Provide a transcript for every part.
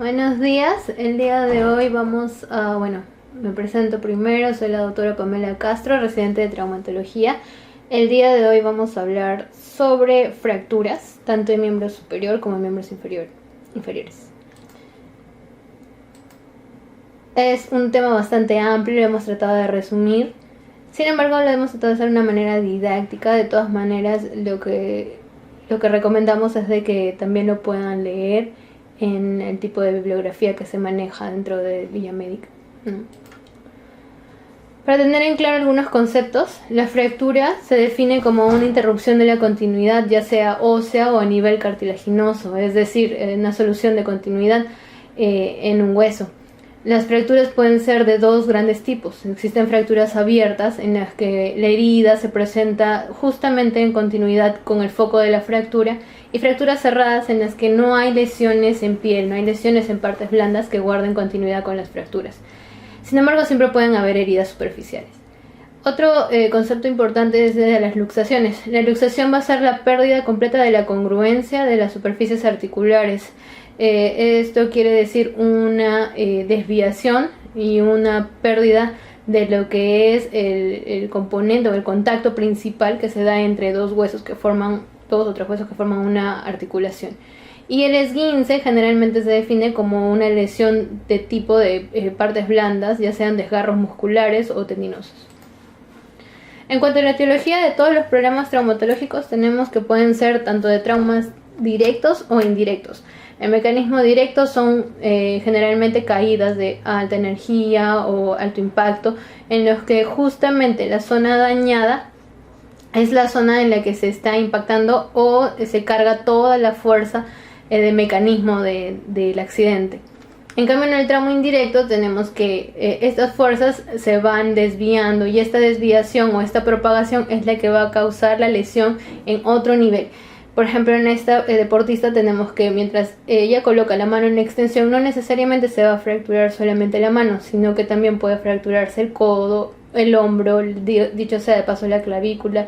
Buenos días, el día de hoy me presento primero, soy la doctora Pamela Castro, residente de traumatología. El día de hoy vamos a hablar sobre fracturas, tanto en miembro superior como en miembros inferiores. Es un tema bastante amplio, lo hemos tratado de resumir, sin embargo lo hemos tratado de hacer de una manera didáctica. De todas maneras, lo que recomendamos es de que también lo puedan leer en el tipo de bibliografía que se maneja dentro de Villa Médica. Para tener en claro algunos conceptos, la fractura se define como una interrupción de la continuidad, ya sea ósea o a nivel cartilaginoso, es decir, una solución de continuidad en un hueso. Las fracturas pueden ser de dos grandes tipos. Existen fracturas abiertas, en las que la herida se presenta justamente en continuidad con el foco de la fractura, y fracturas cerradas, en las que no hay lesiones en piel, no hay lesiones en partes blandas que guarden continuidad con las fracturas. Sin embargo, siempre pueden haber heridas superficiales. Otro concepto importante es de las luxaciones. La luxación va a ser la pérdida completa de la congruencia de las superficies articulares. Esto quiere decir una desviación y una pérdida de lo que es el componente o el contacto principal que se da entre dos huesos que forman, dos o tres huesos que forman una articulación. Y el esguince generalmente se define como una lesión de tipo de partes blandas, ya sean desgarros musculares o tendinosos. En cuanto a la etiología de todos los problemas traumatológicos, tenemos que pueden ser tanto de traumas directos o indirectos. El mecanismo directo son generalmente caídas de alta energía o alto impacto, en los que justamente la zona dañada es la zona en la que se está impactando o se carga toda la fuerza de mecanismo del accidente. En cambio, en el trauma indirecto tenemos que estas fuerzas se van desviando, y esta desviación o esta propagación es la que va a causar la lesión en otro nivel. Por ejemplo, en esta deportista tenemos que mientras ella coloca la mano en extensión, no necesariamente se va a fracturar solamente la mano, sino que también puede fracturarse el codo, el hombro, dicho sea de paso la clavícula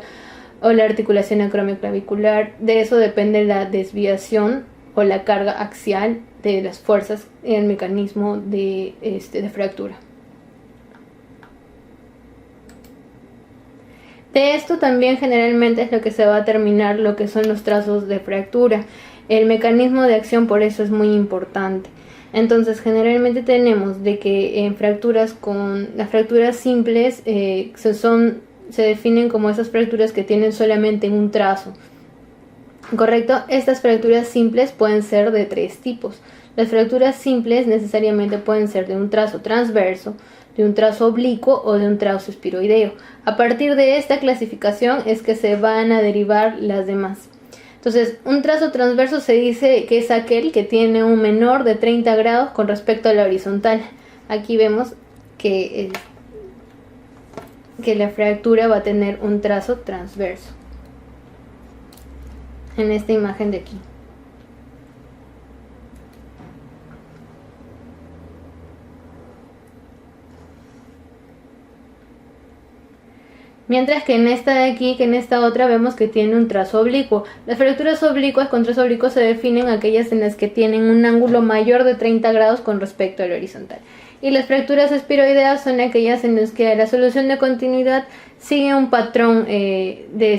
o la articulación acromioclavicular. De eso depende la desviación o la carga axial de las fuerzas en el mecanismo de fractura. De esto también generalmente es lo que se va a terminar lo que son los trazos de fractura. El mecanismo de acción por eso es muy importante. Entonces generalmente tenemos de que en fracturas las fracturas simples se definen como esas fracturas que tienen solamente un trazo. Correcto, estas fracturas simples pueden ser de tres tipos. Las fracturas simples necesariamente pueden ser de un trazo transverso, de un trazo oblicuo o de un trazo espiroideo. A partir de esta clasificación es que se van a derivar las demás. Entonces, un trazo transverso se dice que es aquel que tiene un menor de 30 grados con respecto a la horizontal. Aquí vemos que la fractura va a tener un trazo transverso, en esta imagen de aquí. Mientras que en esta de aquí, que en esta otra, vemos que tiene un trazo oblicuo. Las fracturas oblicuas con trazo oblicuo se definen aquellas en las que tienen un ángulo mayor de 30 grados con respecto al horizontal. Y las fracturas espiroideas son aquellas en las que la solución de continuidad sigue un patrón de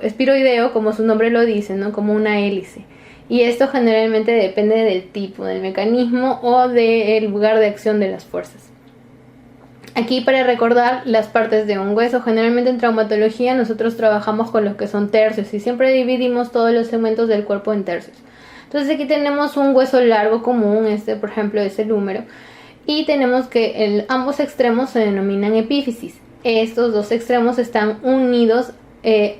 espiroideo, como su nombre lo dice, ¿no? Como una hélice. Y esto generalmente depende del tipo, del mecanismo o del lugar de acción de las fuerzas. Aquí, para recordar las partes de un hueso, generalmente en traumatología nosotros trabajamos con los que son tercios y siempre dividimos todos los segmentos del cuerpo en tercios. Entonces aquí tenemos un hueso largo común, por ejemplo es el húmero, y tenemos que ambos extremos se denominan epífisis. Estos dos extremos están unidos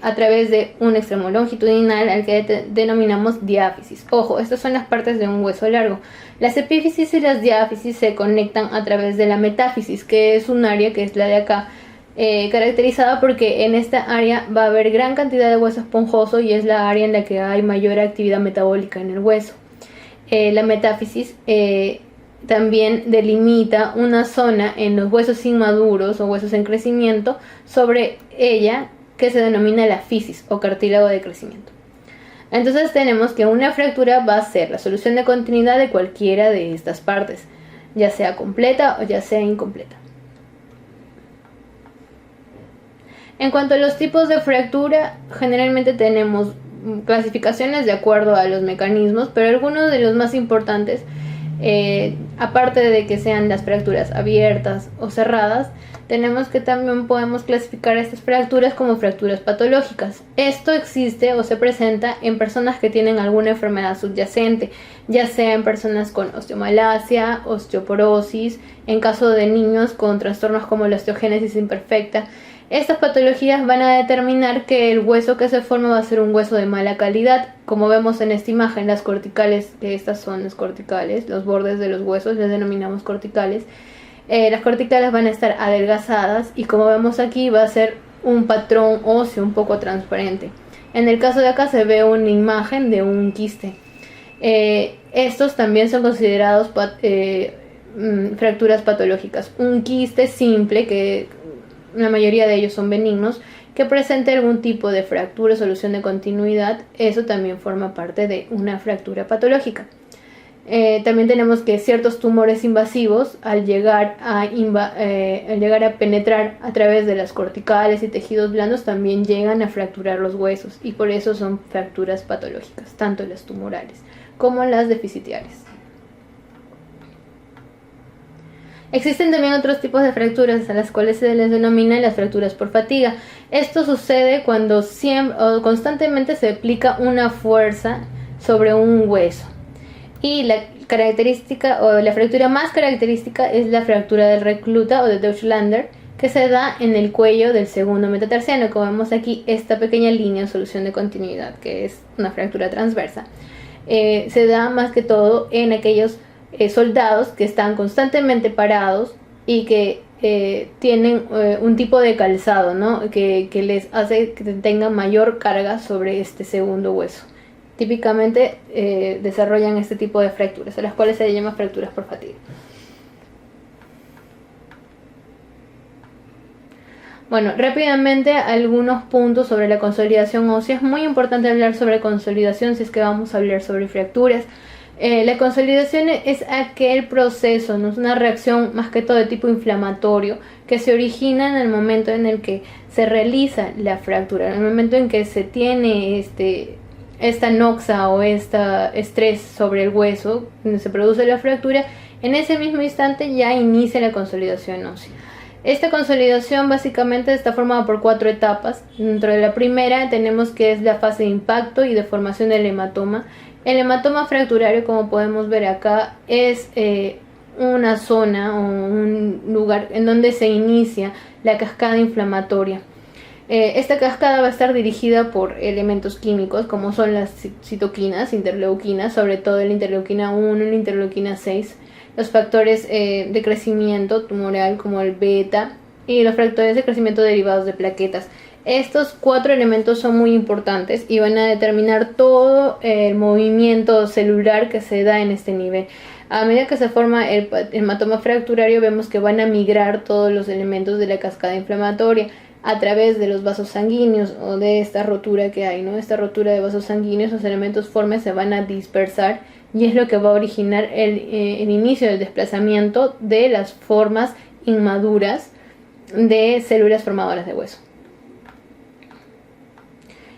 a través de un extremo longitudinal al que denominamos diáfisis. Ojo, estas son las partes de un hueso largo. Las epífisis y las diáfisis se conectan a través de la metáfisis, que es un área que es la de acá, caracterizada porque en esta área va a haber gran cantidad de hueso esponjoso y es la área en la que hay mayor actividad metabólica en el hueso. La metáfisis también delimita una zona en los huesos inmaduros o huesos en crecimiento sobre ella, que se denomina la fisis o cartílago de crecimiento. Entonces tenemos que una fractura va a ser la solución de continuidad de cualquiera de estas partes, ya sea completa o ya sea incompleta. En cuanto a los tipos de fractura, generalmente tenemos clasificaciones de acuerdo a los mecanismos, pero algunos de los más importantes, aparte de que sean las fracturas abiertas o cerradas, tenemos que también podemos clasificar estas fracturas como fracturas patológicas. Esto existe o se presenta en personas que tienen alguna enfermedad subyacente, ya sea en personas con osteomalacia, osteoporosis, en caso de niños con trastornos como la osteogénesis imperfecta. Estas patologías van a determinar que el hueso que se forma va a ser un hueso de mala calidad. Como vemos en esta imagen, las corticales, que estas son las corticales, los bordes de los huesos les denominamos corticales. Las corticales van a estar adelgazadas y como vemos aquí va a ser un patrón óseo un poco transparente. En el caso de acá se ve una imagen de un quiste. Estos también son considerados fracturas patológicas. Un quiste simple, que la mayoría de ellos son benignos, que presente algún tipo de fractura o solución de continuidad, eso también forma parte de una fractura patológica. También tenemos que ciertos tumores invasivos, al llegar a penetrar a través de las corticales y tejidos blandos, también llegan a fracturar los huesos, y por eso son fracturas patológicas, tanto las tumorales como las deficitarias. Existen también otros tipos de fracturas a las cuales se les denomina las fracturas por fatiga. Esto sucede cuando constantemente se aplica una fuerza sobre un hueso. Y la característica o la fractura más característica es la fractura del recluta o de Deutschlander, que se da en el cuello del segundo metatarsiano. Como vemos aquí, esta pequeña línea de solución de continuidad, que es una fractura transversa, se da más que todo en aquellos soldados que están constantemente parados y que tienen un tipo de calzado, ¿no? que les hace que tengan mayor carga sobre este segundo hueso. Típicamente desarrollan este tipo de fracturas, a las cuales se llama fracturas por fatiga. Bueno, rápidamente algunos puntos sobre la consolidación ósea. Es muy importante hablar sobre consolidación si es que vamos a hablar sobre fracturas. La consolidación es aquel proceso, no es una reacción más que todo de tipo inflamatorio que se origina en el momento en el que se realiza la fractura, en el momento en que se tiene esta noxa o este estrés sobre el hueso, donde se produce la fractura. En ese mismo instante ya inicia la consolidación ósea. Esta consolidación básicamente está formada por 4 etapas. Dentro de la primera tenemos que es la fase de impacto y de formación del hematoma. El hematoma fracturario, como podemos ver acá, es una zona o un lugar en donde se inicia la cascada inflamatoria. Esta cascada va a estar dirigida por elementos químicos como son las citoquinas, interleuquinas, sobre todo la interleuquina 1 y la interleuquina 6, los factores de crecimiento tumoral como el beta y los factores de crecimiento derivados de plaquetas. Estos 4 elementos son muy importantes y van a determinar todo el movimiento celular que se da en este nivel. A medida que se forma el hematoma fracturario, vemos que van a migrar todos los elementos de la cascada inflamatoria a través de los vasos sanguíneos o de esta rotura que hay, ¿no? Esta rotura de vasos sanguíneos, los elementos formes se van a dispersar y es lo que va a originar el inicio del desplazamiento de las formas inmaduras de células formadoras de hueso.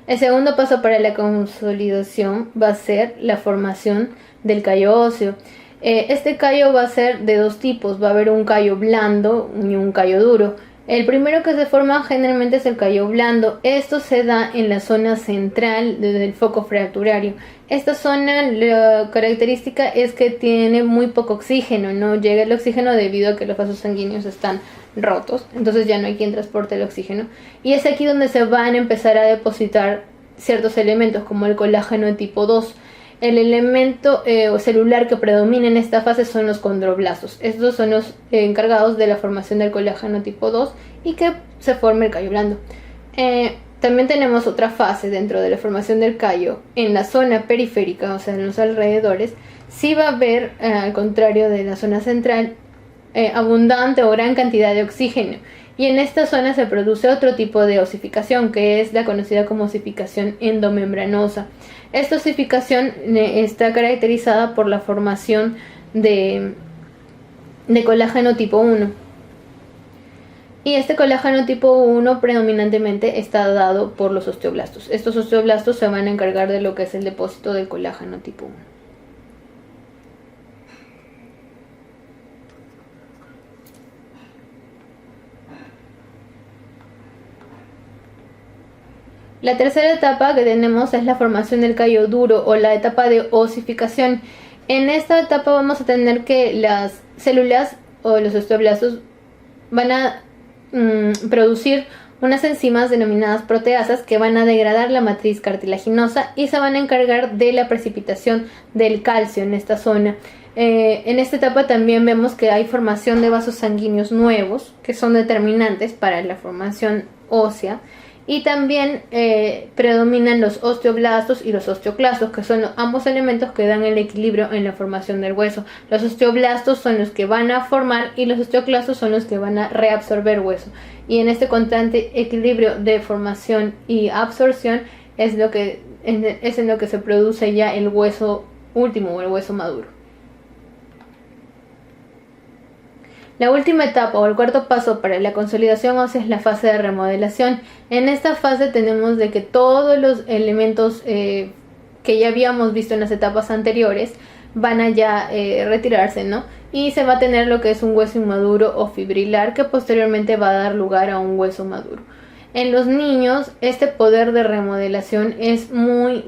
El segundo paso para la consolidación va a ser la formación del callo óseo. Este callo va a ser de 2 tipos, va a haber un callo blando y un callo duro. El primero que se forma generalmente es el callo blando. Esto se da en la zona central del foco fracturario. Esta zona, la característica es que tiene muy poco oxígeno, no llega el oxígeno debido a que los vasos sanguíneos están rotos, entonces ya no hay quien transporte el oxígeno, y es aquí donde se van a empezar a depositar ciertos elementos como el colágeno tipo 2. El elemento celular que predomina en esta fase son los condroblastos. Estos son los encargados de la formación del colágeno tipo 2 y que se forme el callo blando. También tenemos otra fase dentro de la formación del callo en la zona periférica, o sea en los alrededores. Sí va a haber, al contrario de la zona central, abundante o gran cantidad de oxígeno, y en esta zona se produce otro tipo de osificación, que es la conocida como osificación endomembranosa. Esta osificación está caracterizada por la formación de colágeno tipo 1. Y este colágeno tipo 1 predominantemente está dado por los osteoblastos. Estos osteoblastos se van a encargar de lo que es el depósito del colágeno tipo 1. La tercera etapa que tenemos es la formación del callo duro o la etapa de osificación. En esta etapa vamos a tener que las células o los osteoblastos van a producir unas enzimas denominadas proteasas que van a degradar la matriz cartilaginosa y se van a encargar de la precipitación del calcio en esta zona. En esta etapa también vemos que hay formación de vasos sanguíneos nuevos que son determinantes para la formación ósea. Y también predominan los osteoblastos y los osteoclastos, que son ambos elementos que dan el equilibrio en la formación del hueso. Los osteoblastos son los que van a formar y los osteoclastos son los que van a reabsorber hueso. Y en este constante equilibrio de formación y absorción es en lo que se produce ya el hueso último o el hueso maduro. La última etapa o el cuarto paso para la consolidación ósea es la fase de remodelación. En esta fase tenemos de que todos los elementos que ya habíamos visto en las etapas anteriores van a ya retirarse, ¿no? Y se va a tener lo que es un hueso inmaduro o fibrilar que posteriormente va a dar lugar a un hueso maduro. En los niños este poder de remodelación es muy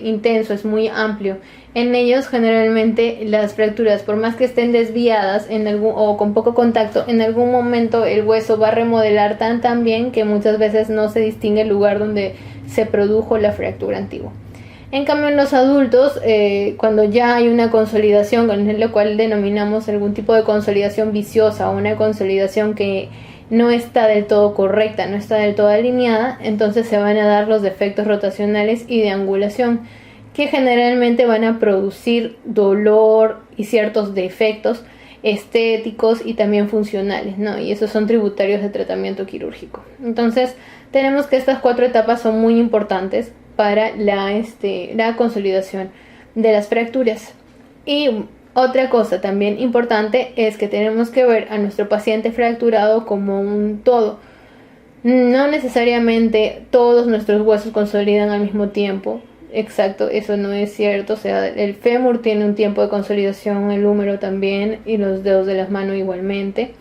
intenso, es muy amplio. En ellos generalmente las fracturas, por más que estén desviadas o con poco contacto, en algún momento el hueso va a remodelar tan bien que muchas veces no se distingue el lugar donde se produjo la fractura antigua. En cambio en los adultos, cuando ya hay una consolidación, con lo cual denominamos algún tipo de consolidación viciosa o una consolidación que no está del todo correcta, no está del todo alineada, entonces se van a dar los defectos rotacionales y de angulación, que generalmente van a producir dolor y ciertos defectos estéticos y también funcionales, ¿no? Y esos son tributarios de tratamiento quirúrgico. Entonces tenemos que estas 4 etapas son muy importantes para la consolidación de las fracturas. Y otra cosa también importante es que tenemos que ver a nuestro paciente fracturado como un todo. No necesariamente todos nuestros huesos consolidan al mismo tiempo. Exacto, eso no es cierto. O sea, el fémur tiene un tiempo de consolidación, el húmero también y los dedos de las manos igualmente,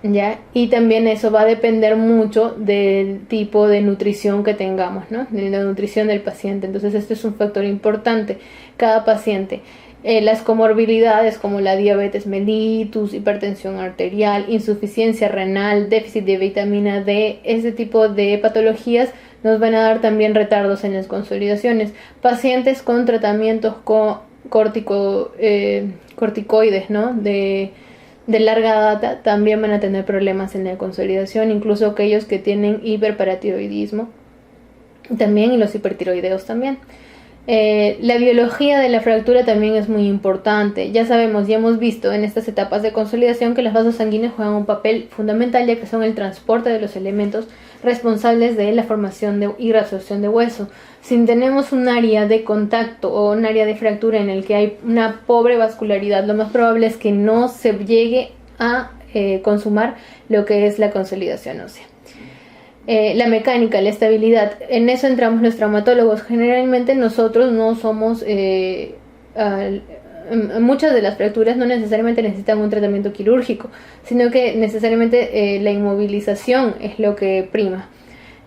¿ya? Y también eso va a depender mucho del tipo de nutrición que tengamos, ¿no? De la nutrición del paciente. Entonces este es un factor importante. Cada paciente. Las comorbilidades como la diabetes mellitus, hipertensión arterial, insuficiencia renal, déficit de vitamina D, ese tipo de patologías nos van a dar también retardos en las consolidaciones. Pacientes con tratamientos corticoides, ¿no? de larga data también van a tener problemas en la consolidación, incluso aquellos que tienen hiperparatiroidismo también y los hipertiroideos también. La biología de la fractura también es muy importante. Ya sabemos, ya hemos visto en estas etapas de consolidación que los vasos sanguíneos juegan un papel fundamental, ya que son el transporte de los elementos responsables de la formación y reabsorción de hueso. Si tenemos un área de contacto o un área de fractura en el que hay una pobre vascularidad, lo más probable es que no se llegue a consumar lo que es la consolidación ósea. La mecánica, la estabilidad, en eso entramos los traumatólogos. Generalmente nosotros no somos, muchas de las fracturas no necesariamente necesitan un tratamiento quirúrgico, sino que necesariamente la inmovilización es lo que prima.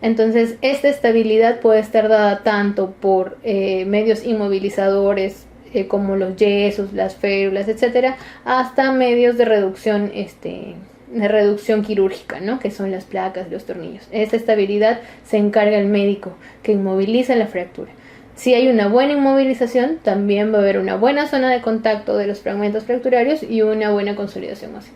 Entonces esta estabilidad puede estar dada tanto por medios inmovilizadores como los yesos, las férulas, etcétera, hasta medios de reducción quirúrgica, ¿no? Que son las placas, los tornillos. Esta estabilidad se encarga el médico que inmoviliza la fractura. Si hay una buena inmovilización, también va a haber una buena zona de contacto de los fragmentos fracturarios y una buena consolidación ósea.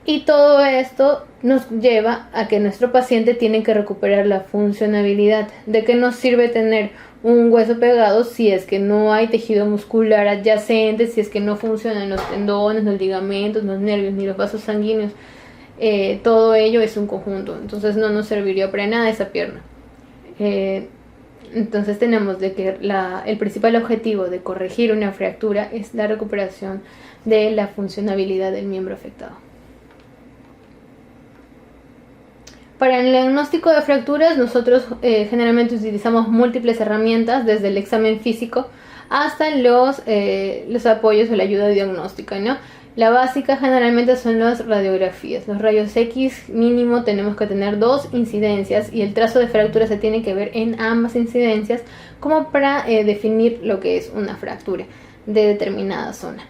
Y todo esto nos lleva a que nuestro paciente tiene que recuperar la funcionabilidad. ¿De qué nos sirve tener un hueso pegado si es que no hay tejido muscular adyacente, si es que no funcionan los tendones, los ligamentos, los nervios ni los vasos sanguíneos? todo ello es un conjunto, entonces no nos serviría para nada esa pierna. Entonces tenemos de que el principal objetivo de corregir una fractura es la recuperación de la funcionabilidad del miembro afectado. Para el diagnóstico de fracturas nosotros generalmente utilizamos múltiples herramientas, desde el examen físico hasta los apoyos o la ayuda diagnóstica, ¿no? La básica generalmente son las radiografías. Los rayos X mínimo tenemos que tener 2 incidencias y el trazo de fractura se tiene que ver en ambas incidencias como para definir lo que es una fractura de determinada zona.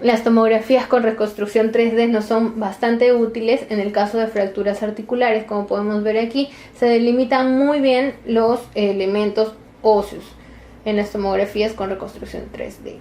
Las tomografías con reconstrucción 3D nos son bastante útiles en el caso de fracturas articulares. Como podemos ver aquí, se delimitan muy bien los elementos óseos en las tomografías con reconstrucción 3D.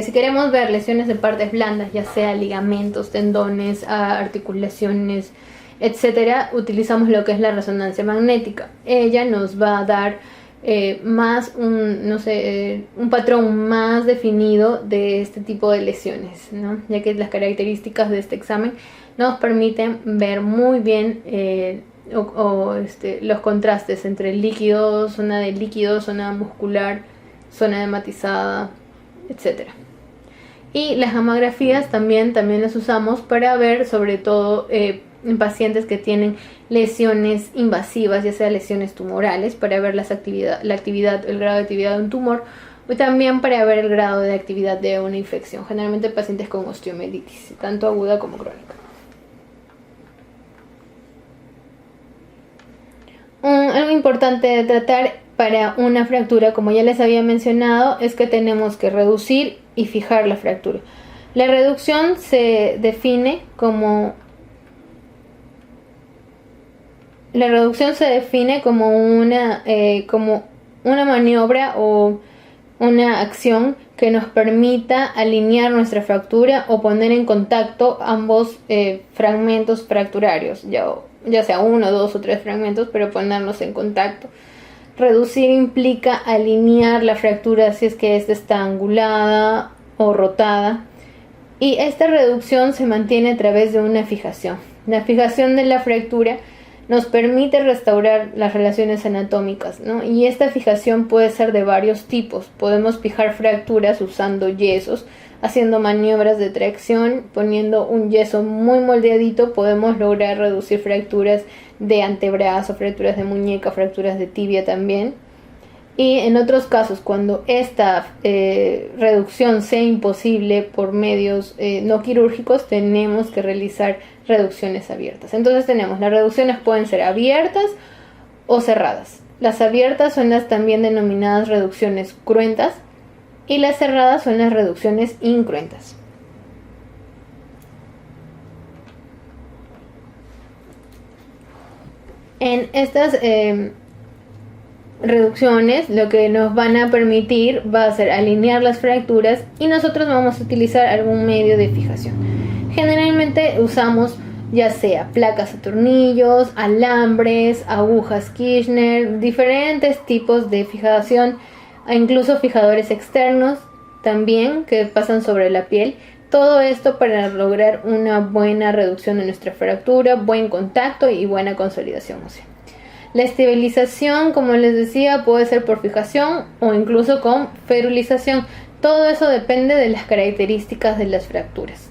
Si queremos ver lesiones de partes blandas, ya sea ligamentos, tendones, articulaciones, etcétera, utilizamos lo que es la resonancia magnética. Ella nos va a dar un patrón más definido de este tipo de lesiones, ¿no? Ya que las características de este examen nos permiten ver muy bien los contrastes entre líquido, zona muscular, zona hematizada, etcétera. Y las gamografías también las usamos para ver, sobre todo en pacientes que tienen lesiones invasivas, ya sea lesiones tumorales, para ver el grado de actividad de un tumor, y también para ver el grado de actividad de una infección, generalmente pacientes con osteomielitis, tanto aguda como crónica. Algo importante de tratar para una fractura, como ya les había mencionado, es que tenemos que reducir y fijar la fractura. La reducción se define como una maniobra o una acción que nos permita alinear nuestra fractura o poner en contacto ambos fragmentos fracturarios, ya sea 1, 2 o 3 fragmentos, pero ponerlos en contacto. Reducir implica alinear la fractura si es que ésta está angulada o rotada, y esta reducción se mantiene a través de una fijación. La fijación de la fractura nos permite restaurar las relaciones anatómicas, ¿no? Y esta fijación puede ser de varios tipos. Podemos fijar fracturas usando yesos, haciendo maniobras de tracción, poniendo un yeso muy moldeadito. Podemos lograr reducir fracturas de antebrazo, fracturas de muñeca, fracturas de tibia también. Y en otros casos, cuando esta reducción sea imposible por medios no quirúrgicos, tenemos que realizar reducciones abiertas. Entonces las reducciones pueden ser abiertas o cerradas. Las abiertas son las también denominadas reducciones cruentas, y las cerradas son las reducciones incruentas. En estas reducciones lo que nos van a permitir va a ser alinear las fracturas, y nosotros vamos a utilizar algún medio de fijación. Generalmente usamos ya sea placas a tornillos, alambres, agujas Kirchner, diferentes tipos de fijación, e incluso fijadores externos también que pasan sobre la piel. Todo esto para lograr una buena reducción de nuestra fractura, buen contacto y buena consolidación ósea. La estabilización, como les decía, puede ser por fijación o incluso con ferulización. Todo eso depende de las características de las fracturas.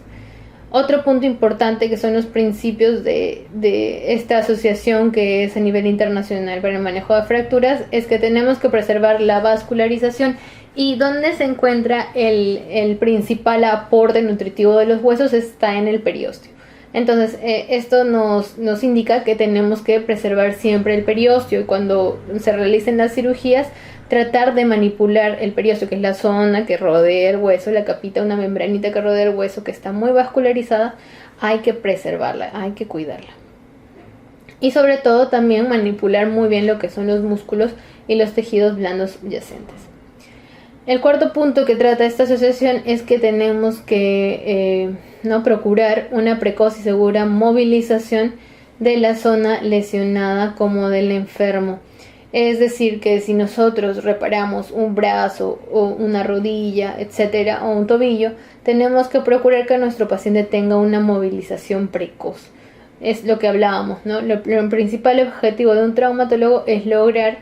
Otro punto importante, que son los principios de esta asociación que es a nivel internacional para el manejo de fracturas, es que tenemos que preservar la vascularización. Y donde se encuentra el principal aporte nutritivo de los huesos está en el periósteo. Entonces esto nos indica que tenemos que preservar siempre el periósteo, y cuando se realicen las cirugías, tratar de manipular el periósteo, que es la zona que rodea el hueso, la capita, una membranita que rodea el hueso que está muy vascularizada. Hay que preservarla, hay que cuidarla. Y sobre todo también manipular muy bien lo que son los músculos y los tejidos blandos adyacentes. El cuarto punto que trata esta asociación es que tenemos que procurar una precoz y segura movilización de la zona lesionada como del enfermo. Es decir, que si nosotros reparamos un brazo o una rodilla, etcétera, o un tobillo, tenemos que procurar que nuestro paciente tenga una movilización precoz. es lo que hablábamos, ¿no? Lo principal objetivo de un traumatólogo es lograr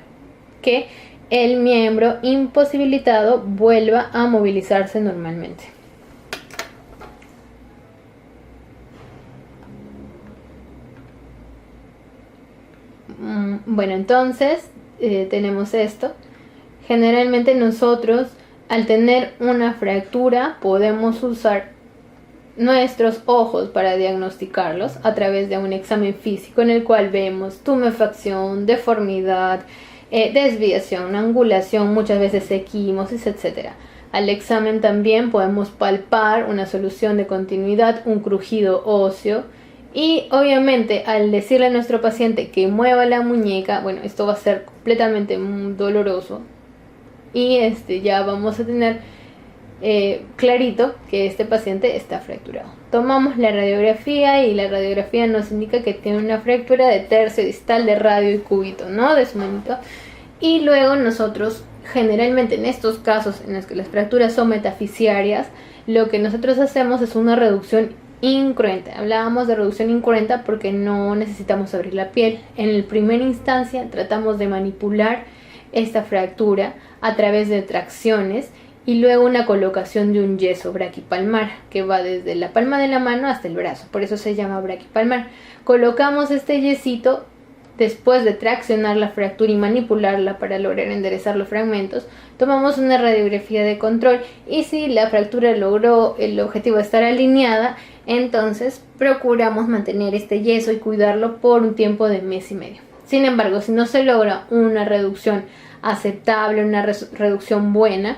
que el miembro imposibilitado vuelva a movilizarse normalmente. Bueno, entonces tenemos esto. Generalmente nosotros, al tener una fractura, podemos usar nuestros ojos para diagnosticarlos a través de un examen físico en el cual vemos tumefacción, deformidad, desviación, angulación, muchas veces equimosis, etc. Al examen también podemos palpar una solución de continuidad, un crujido óseo, y obviamente al decirle a nuestro paciente que mueva la muñeca, bueno, esto va a ser completamente doloroso y ya vamos a tener clarito que este paciente está fracturado. Tomamos la radiografía y la radiografía nos indica que tiene una fractura de tercio distal de radio y cúbito, ¿no? De su manito. Y luego nosotros, generalmente en estos casos en los que las fracturas son metafisiarias, lo que nosotros hacemos es una reducción incruenta. Hablábamos de reducción incruenta porque no necesitamos abrir la piel. En la primera instancia tratamos de manipular esta fractura a través de tracciones y luego una colocación de un yeso braquipalmar que va desde la palma de la mano hasta el brazo, por eso se llama braquipalmar. Colocamos este yesito después de traccionar la fractura y manipularla para lograr enderezar los fragmentos. Tomamos una radiografía de control y si la fractura logró el objetivo de estar alineada, entonces procuramos mantener este yeso y cuidarlo por un tiempo de mes y medio. Sin embargo, si no se logra una reducción aceptable, una reducción buena,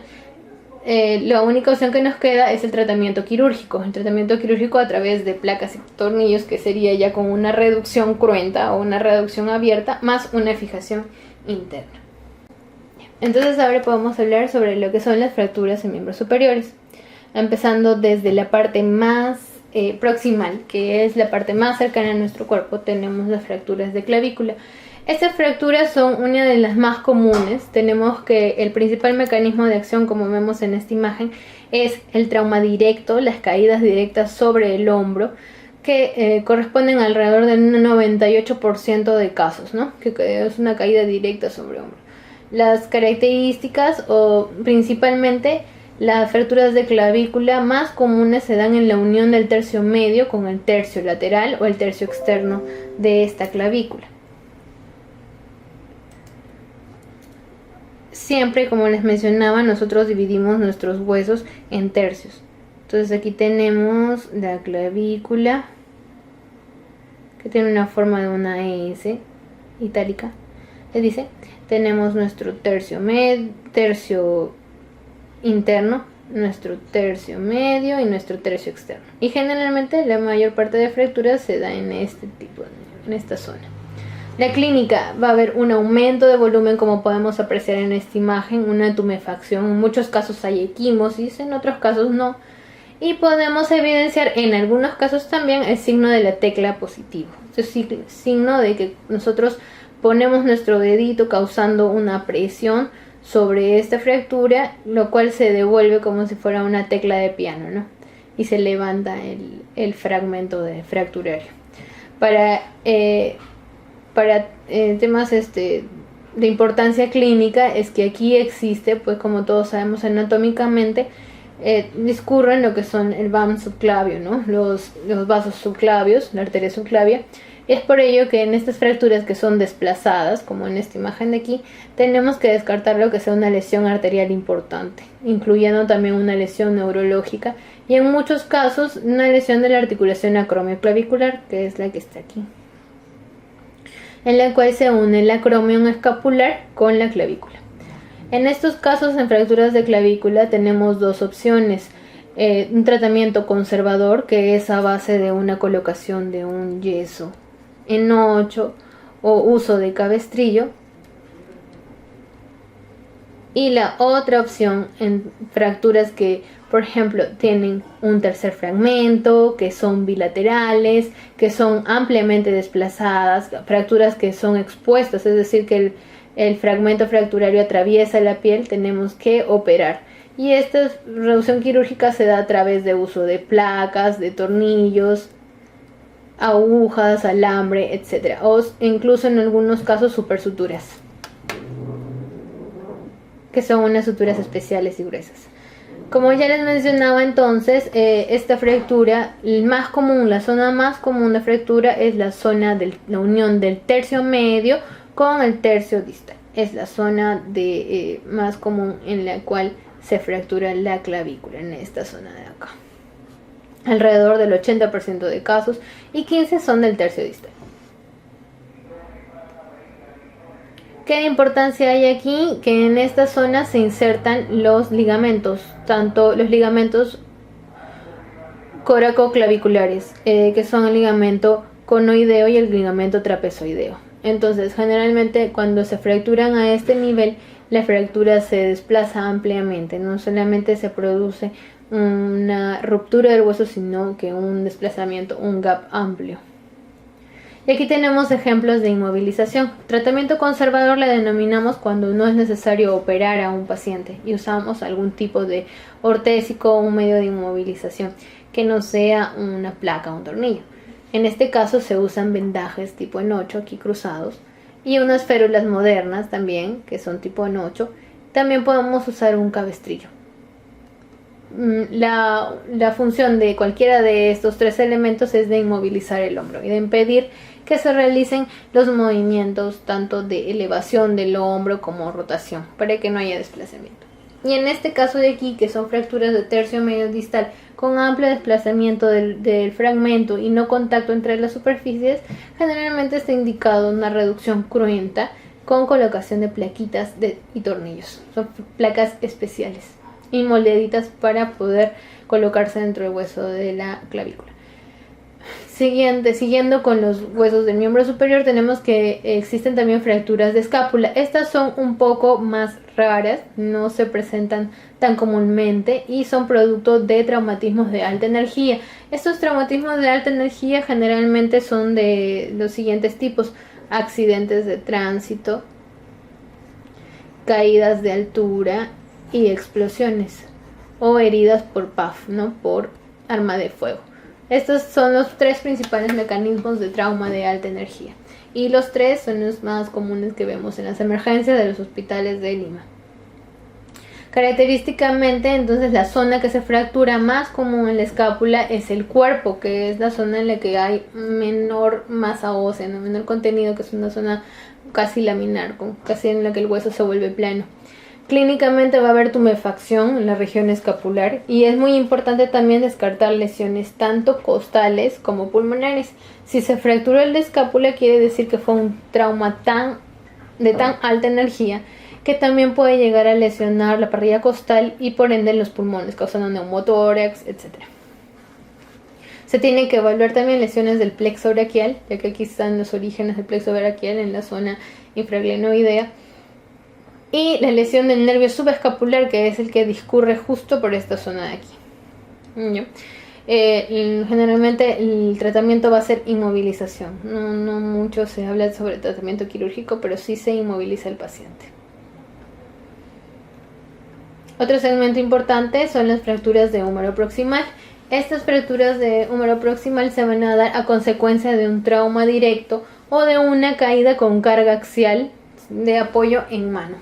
la única opción que nos queda es el tratamiento quirúrgico. El tratamiento quirúrgico a través de placas y tornillos, que sería ya con una reducción cruenta o una reducción abierta más una fijación interna. Entonces ahora podemos hablar sobre lo que son las fracturas en miembros superiores. Empezando desde la parte más proximal, que es la parte más cercana a nuestro cuerpo, tenemos las fracturas de clavícula. Estas fracturas son una de las más comunes. Tenemos que el principal mecanismo de acción, como vemos en esta imagen, es el trauma directo, las caídas directas sobre el hombro, que corresponden alrededor del 98% de casos, ¿no? Que es una caída directa sobre el hombro. Las características o principalmente las fracturas de clavícula más comunes se dan en la unión del tercio medio con el tercio lateral o el tercio externo de esta clavícula. Siempre, como les mencionaba, nosotros dividimos nuestros huesos en tercios. Entonces aquí tenemos la clavícula, que tiene una forma de una S itálica. Les dice, tenemos nuestro tercio interno, nuestro tercio medio y nuestro tercio externo. Y generalmente la mayor parte de fracturas se da en este tipo, en esta zona. La clínica va a haber un aumento de volumen, como podemos apreciar en esta imagen, una tumefacción. En muchos casos hay equimosis, en otros casos no. Y podemos evidenciar en algunos casos también el signo de la tecla positivo. Es el signo de que nosotros ponemos nuestro dedito causando una presión sobre esta fractura, lo cual se devuelve como si fuera una tecla de piano, ¿no? Y se levanta el fragmento fracturario. Para temas de importancia clínica es que aquí existe, pues como todos sabemos anatómicamente, discurren lo que son el VAM subclavio, ¿no? Los vasos subclavios, la arteria subclavia. Es por ello que en estas fracturas que son desplazadas, como en esta imagen de aquí, tenemos que descartar lo que sea una lesión arterial importante, incluyendo también una lesión neurológica y en muchos casos una lesión de la articulación acromioclavicular, que es la que está aquí, en la cual se une el acromion escapular con la clavícula. En estos casos, en fracturas de clavícula, tenemos dos opciones. Un tratamiento conservador, que es a base de una colocación de un yeso en 8 o uso de cabestrillo. Y la otra opción en fracturas que, por ejemplo, tienen un tercer fragmento, que son bilaterales, que son ampliamente desplazadas, fracturas que son expuestas, es decir, que el fragmento fracturario atraviesa la piel, tenemos que operar. Y esta reducción quirúrgica se da a través de uso de placas, de tornillos agujas, alambre, etcétera, o incluso en algunos casos supersuturas, que son unas suturas especiales y gruesas. Como ya les mencionaba entonces, esta fractura, más común, la zona más común de fractura es la zona de la unión del tercio medio con el tercio distal. Es la zona más común en la cual se fractura la clavícula, en esta zona de acá. Alrededor del 80% de casos, y 15 son del tercio distal. ¿Qué importancia hay aquí? Que en esta zona se insertan los ligamentos, tanto los ligamentos coracoclaviculares, que son el ligamento conoideo y el ligamento trapezoideo. Entonces, generalmente cuando se fracturan a este nivel, la fractura se desplaza ampliamente, no solamente se produce una ruptura del hueso, sino que un desplazamiento, un gap amplio. Y aquí tenemos ejemplos de inmovilización. Tratamiento conservador le denominamos cuando no es necesario operar a un paciente y usamos algún tipo de ortésico o un medio de inmovilización que no sea una placa o un tornillo. En este caso se usan vendajes tipo en 8, aquí cruzados, y unas férulas modernas también, que son tipo en 8. También podemos usar un cabestrillo. La función de cualquiera de estos tres elementos es de inmovilizar el hombro y de impedir que se realicen los movimientos tanto de elevación del hombro como rotación, para que no haya desplazamiento. Y en este caso de aquí, que son fracturas de tercio medio distal con amplio desplazamiento del fragmento y no contacto entre las superficies, generalmente está indicado una reducción cruenta con colocación de plaquitas y tornillos. Son placas especiales y moldeditas para poder colocarse dentro del hueso de la clavícula. Siguiendo con los huesos del miembro superior, tenemos que existen también fracturas de escápula. Estas son un poco más raras, no se presentan tan comúnmente y son producto de traumatismos de alta energía. Estos traumatismos de alta energía generalmente son de los siguientes tipos: accidentes de tránsito, caídas de altura y explosiones, o heridas por PAF, ¿no? Por arma de fuego. Estos son los tres principales mecanismos de trauma de alta energía, y los tres son los más comunes que vemos en las emergencias de los hospitales de Lima. Característicamente, entonces, la zona que se fractura más común en la escápula es el cuerpo, que es la zona en la que hay menor masa ósea, ¿no? Menor contenido, que es una zona casi laminar, casi en la que el hueso se vuelve plano. Clínicamente va a haber tumefacción en la región escapular, y es muy importante también descartar lesiones tanto costales como pulmonares. Si se fracturó el de escápula, quiere decir que fue un trauma de tan alta energía que también puede llegar a lesionar la parrilla costal y por ende los pulmones, causando neumotórax, etc. Se tiene que evaluar también lesiones del plexo braquial, ya que aquí están los orígenes del plexo braquial en la zona infraglenoidea, y la lesión del nervio subescapular, que es el que discurre justo por esta zona de aquí. Generalmente el tratamiento va a ser inmovilización. No mucho se habla sobre tratamiento quirúrgico, pero sí se inmoviliza al paciente. Otro segmento importante son las fracturas de húmero proximal. Estas fracturas de húmero proximal se van a dar a consecuencia de un trauma directo o de una caída con carga axial de apoyo en mano,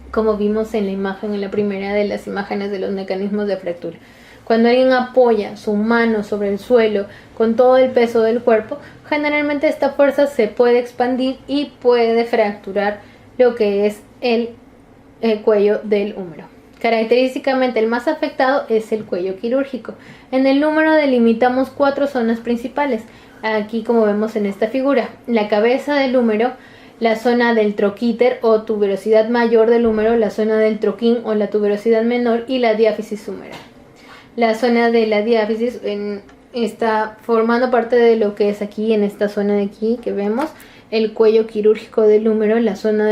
como vimos en la imagen, en la primera de las imágenes de los mecanismos de fractura. Cuando alguien apoya su mano sobre el suelo con todo el peso del cuerpo, generalmente esta fuerza se puede expandir y puede fracturar lo que es el cuello del húmero. Característicamente el más afectado es el cuello quirúrgico. En el húmero delimitamos 4 zonas principales, aquí como vemos en esta figura: la cabeza del húmero, la zona del troquíter o tuberosidad mayor del húmero, la zona del troquín o la tuberosidad menor, y la diáfisis humeral. La zona de la diáfisis está formando parte de lo que es aquí, en esta zona de aquí que vemos, el cuello quirúrgico del húmero, la zona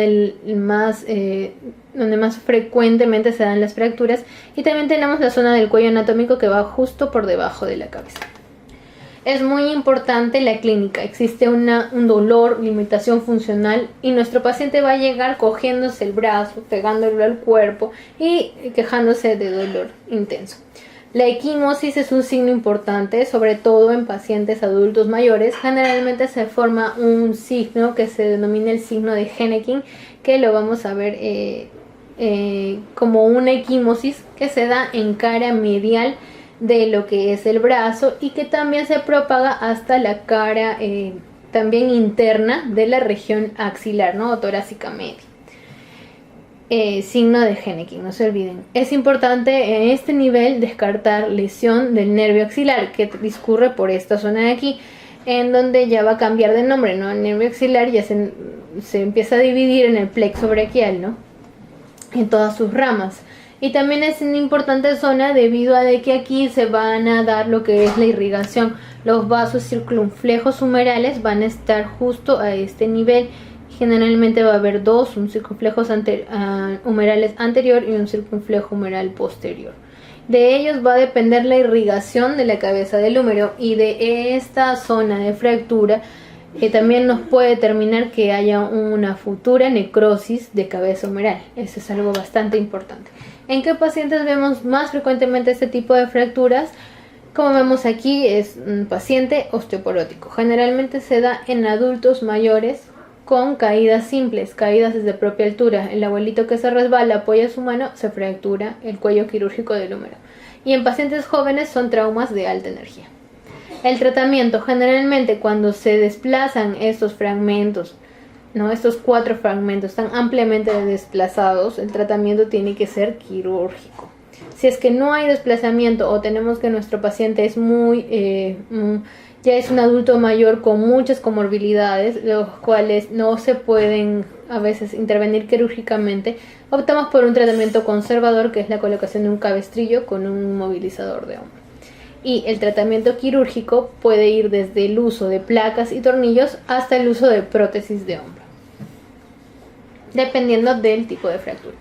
donde más frecuentemente se dan las fracturas, y también tenemos la zona del cuello anatómico que va justo por debajo de la cabeza. Es muy importante la clínica. Existe un dolor, limitación funcional, y nuestro paciente va a llegar cogiéndose el brazo, pegándolo al cuerpo y quejándose de dolor intenso. La equimosis es un signo importante, sobre todo en pacientes adultos mayores. Generalmente se forma un signo que se denomina el signo de Henneking, que lo vamos a ver como una equimosis que se da en cara medial de lo que es el brazo y que también se propaga hasta la cara también interna de la región axilar, ¿no? O torácica media. Signo de Henneking, no se olviden. Es importante en este nivel descartar lesión del nervio axilar que discurre por esta zona de aquí, en donde ya va a cambiar de nombre, ¿no? El nervio axilar ya se empieza a dividir en el plexo braquial, ¿no? En todas sus ramas. Y también es una importante zona debido a de que aquí se van a dar lo que es la irrigación. Los vasos circunflejos humerales van a estar justo a este nivel. Generalmente va a haber dos, un circunflejo humerales anterior y un circunflejo humeral posterior. De ellos va a depender la irrigación de la cabeza del húmero, y de esta zona de fractura también nos puede determinar que haya una futura necrosis de cabeza humeral. Eso es algo bastante importante. ¿En qué pacientes vemos más frecuentemente este tipo de fracturas? Como vemos aquí, es un paciente osteoporótico. Generalmente se da en adultos mayores con caídas simples, caídas desde propia altura. El abuelito que se resbala, apoya su mano, se fractura el cuello quirúrgico del húmero. Y en pacientes jóvenes son traumas de alta energía. El tratamiento, generalmente cuando se desplazan estos fragmentos, ¿no? Estos 4 fragmentos están ampliamente desplazados, el tratamiento tiene que ser quirúrgico. Si es que no hay desplazamiento o tenemos que nuestro paciente es ya es un adulto mayor con muchas comorbilidades, los cuales no se pueden a veces intervenir quirúrgicamente, optamos por un tratamiento conservador, que es la colocación de un cabestrillo con un movilizador de hombro. Y el tratamiento quirúrgico puede ir desde el uso de placas y tornillos hasta el uso de prótesis de hombro, dependiendo del tipo de fractura.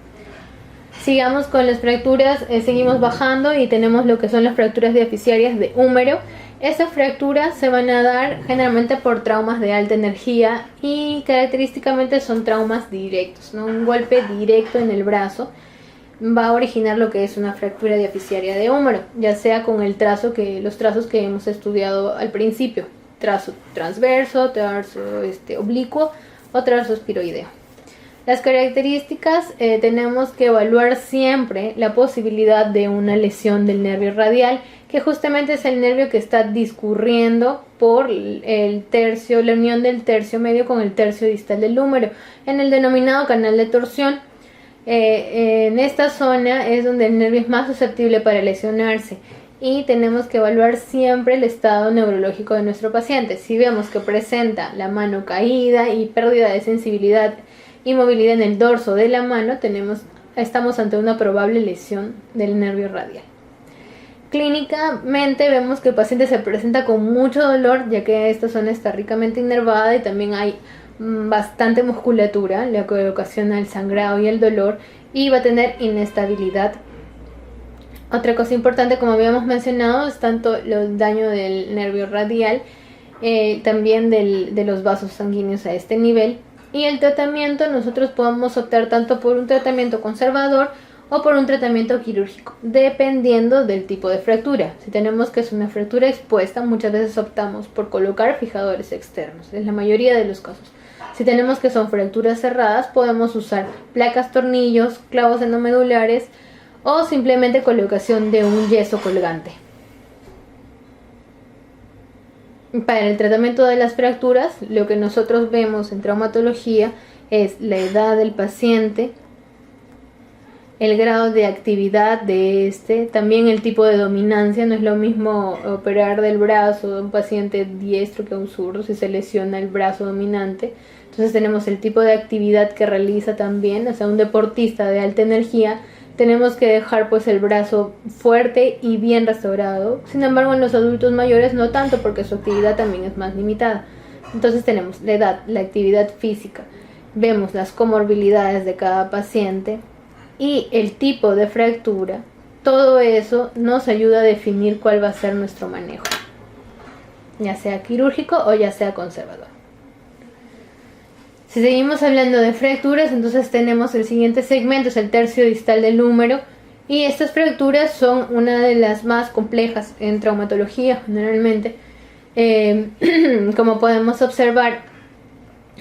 Sigamos con las fracturas, seguimos bajando y tenemos lo que son las fracturas diaficiarias de húmero. Estas fracturas se van a dar generalmente por traumas de alta energía y característicamente son traumas directos, ¿no? Un golpe directo en el brazo va a originar lo que es una fractura diaficiaria de húmero, ya sea con los trazos que hemos estudiado al principio, trazo transverso, trazo oblicuo o trazo espiroideo. Las características, tenemos que evaluar siempre la posibilidad de una lesión del nervio radial, que justamente es el nervio que está discurriendo por el tercio, la unión del tercio medio con el tercio distal del húmero, en el denominado canal de torsión. En esta zona es donde el nervio es más susceptible para lesionarse, y tenemos que evaluar siempre el estado neurológico de nuestro paciente. Si vemos que presenta la mano caída y pérdida de sensibilidad y movilidad en el dorso de la mano, estamos ante una probable lesión del nervio radial. Clínicamente vemos que el paciente se presenta con mucho dolor, ya que esta zona está ricamente inervada y también hay bastante musculatura, lo que ocasiona el sangrado y el dolor, y va a tener inestabilidad. Otra cosa importante, como habíamos mencionado, es tanto el daño del nervio radial, también de los vasos sanguíneos a este nivel. Y el tratamiento, nosotros podemos optar tanto por un tratamiento conservador o por un tratamiento quirúrgico, dependiendo del tipo de fractura. Si tenemos que es una fractura expuesta, muchas veces optamos por colocar fijadores externos, en la mayoría de los casos. Si tenemos que son fracturas cerradas, podemos usar placas, tornillos, clavos endomedulares o simplemente colocación de un yeso colgante. Para el tratamiento de las fracturas, lo que nosotros vemos en traumatología es la edad del paciente, el grado de actividad de también el tipo de dominancia. No es lo mismo operar del brazo de un paciente diestro que a un zurdo si se lesiona el brazo dominante. Entonces tenemos el tipo de actividad que realiza también, o sea, un deportista de alta energía, tenemos que dejar pues el brazo fuerte y bien restaurado. Sin embargo, en los adultos mayores no tanto, porque su actividad también es más limitada. Entonces tenemos la edad, la actividad física, vemos las comorbilidades de cada paciente y el tipo de fractura. Todo eso nos ayuda a definir cuál va a ser nuestro manejo, ya sea quirúrgico o ya sea conservador. Si seguimos hablando de fracturas, entonces tenemos el siguiente segmento, es el tercio distal del húmero, Y estas fracturas son una de las más complejas en traumatología generalmente. Como podemos observar,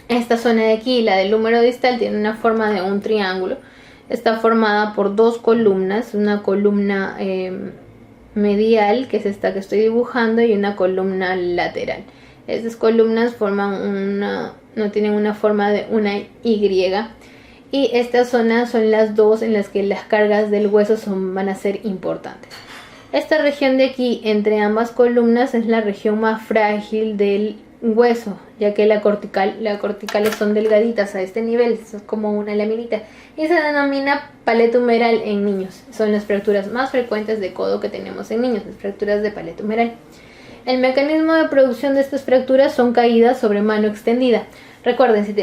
esta zona de aquí, la del húmero distal, tiene una forma de un triángulo. Está formada por dos columnas, una columna medial, que es esta que estoy dibujando, y una columna lateral. Estas columnas no tienen una forma de una Y. Y estas zonas son las dos en las que las cargas del hueso van a ser importantes. Esta región de aquí, entre ambas columnas, es la región más frágil del hueso, ya que las corticales son delgaditas a este nivel, es como una laminita, y se denomina paleta humeral en niños. Son las fracturas más frecuentes de codo que tenemos en niños, las fracturas de paleta humeral. El mecanismo de producción de estas fracturas son caídas sobre mano extendida. Recuerden, si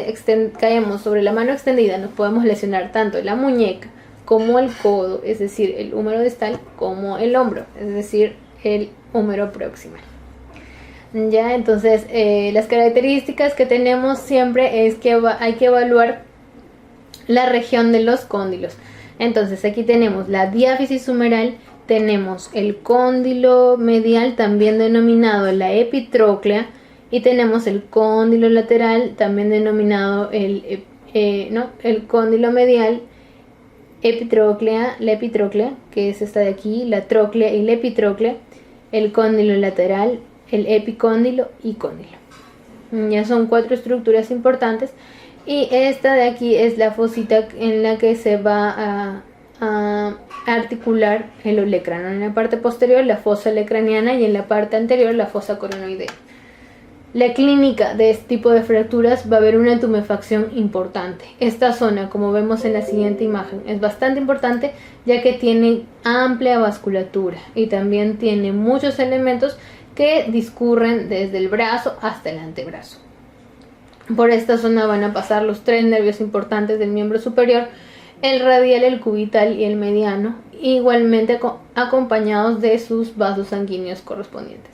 caemos sobre la mano extendida, nos podemos lesionar tanto la muñeca como el codo, es decir, el húmero distal, como el hombro, es decir, el húmero proximal. Ya, entonces las características que tenemos siempre es que hay que evaluar la región de los cóndilos. Entonces aquí tenemos la diáfisis humeral, tenemos el cóndilo medial, también denominado la epitróclea, y tenemos el cóndilo lateral, también denominado el cóndilo medial, la epitróclea, que es esta de aquí, la tróclea y la epitróclea, el cóndilo lateral, el epicóndilo y cóndilo. Ya son 4 estructuras importantes, y esta de aquí es la fosita en la que se va a articular el olecrano. En la parte posterior la fosa olecraniana y en la parte anterior la fosa coronoidea. La clínica de este tipo de fracturas va a haber una tumefacción importante. Esta zona, como vemos en la siguiente imagen, es bastante importante ya que tiene amplia vasculatura y también tiene muchos elementos que discurren desde el brazo hasta el antebrazo. Por esta zona van a pasar los 3 nervios importantes del miembro superior, el radial, el cubital y el mediano, igualmente acompañados de sus vasos sanguíneos correspondientes.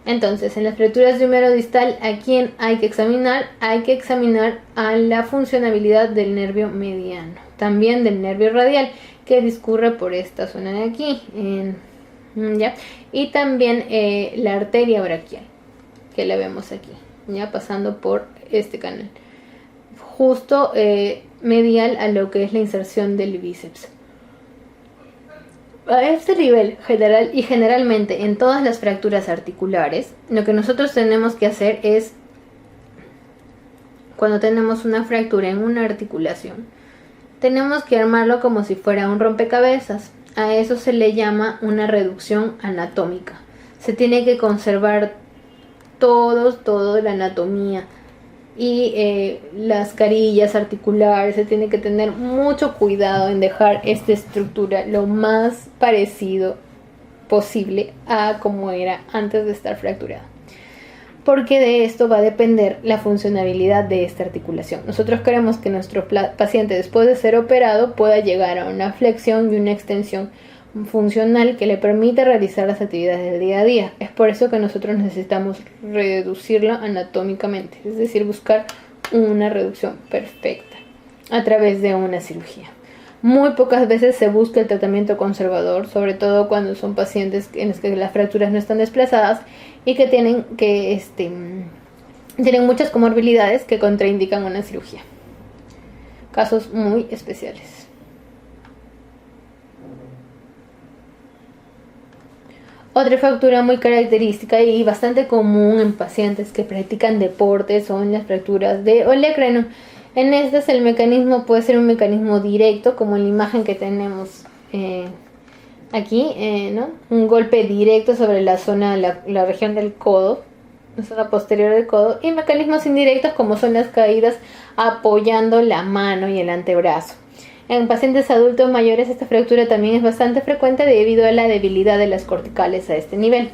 Entonces, en las fracturas de húmero distal, ¿a quién hay que examinar? Hay que examinar a la funcionabilidad del nervio mediano, también del nervio radial, que discurre por esta zona de aquí, ¿ya? Y también la arteria braquial, que la vemos aquí, ya pasando por este canal, justo medial a lo que es la inserción del bíceps. A este nivel general y generalmente en todas las fracturas articulares, lo que nosotros tenemos que hacer es, cuando tenemos una fractura en una articulación, tenemos que armarlo como si fuera un rompecabezas. A eso se le llama una reducción anatómica. Se tiene que conservar toda la anatomía y las carillas articulares. Se tiene que tener mucho cuidado en dejar esta estructura lo más parecido posible a como era antes de estar fracturada, porque de esto va a depender la funcionabilidad de esta articulación. Nosotros queremos que nuestro paciente, después de ser operado, pueda llegar a una flexión y una extensión funcional que le permita realizar las actividades del día a día. Es por eso que nosotros necesitamos reducirlo anatómicamente, es decir, buscar una reducción perfecta a través de una cirugía. Muy pocas veces se busca el tratamiento conservador, sobre todo cuando son pacientes en los que las fracturas no están desplazadas y que tienen muchas comorbilidades que contraindican una cirugía. Casos muy especiales. Otra fractura muy característica y bastante común en pacientes que practican deportes son las fracturas de olecrano. En estas el mecanismo puede ser un mecanismo directo, como en la imagen que tenemos aquí, ¿no? Un golpe directo sobre la zona, la región del codo, la zona posterior del codo, y mecanismos indirectos como son las caídas apoyando la mano y el antebrazo. En pacientes adultos mayores esta fractura también es bastante frecuente debido a la debilidad de las corticales a este nivel.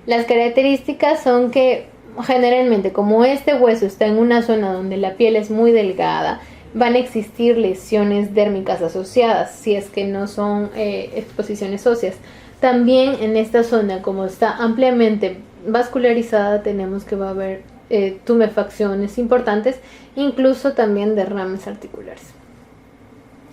Las características son que generalmente, como este hueso está en una zona donde la piel es muy delgada, van a existir lesiones dérmicas asociadas si es que no son exposiciones óseas. También en esta zona, como está ampliamente vascularizada, tenemos que va a haber tumefacciones importantes, incluso también derrames articulares.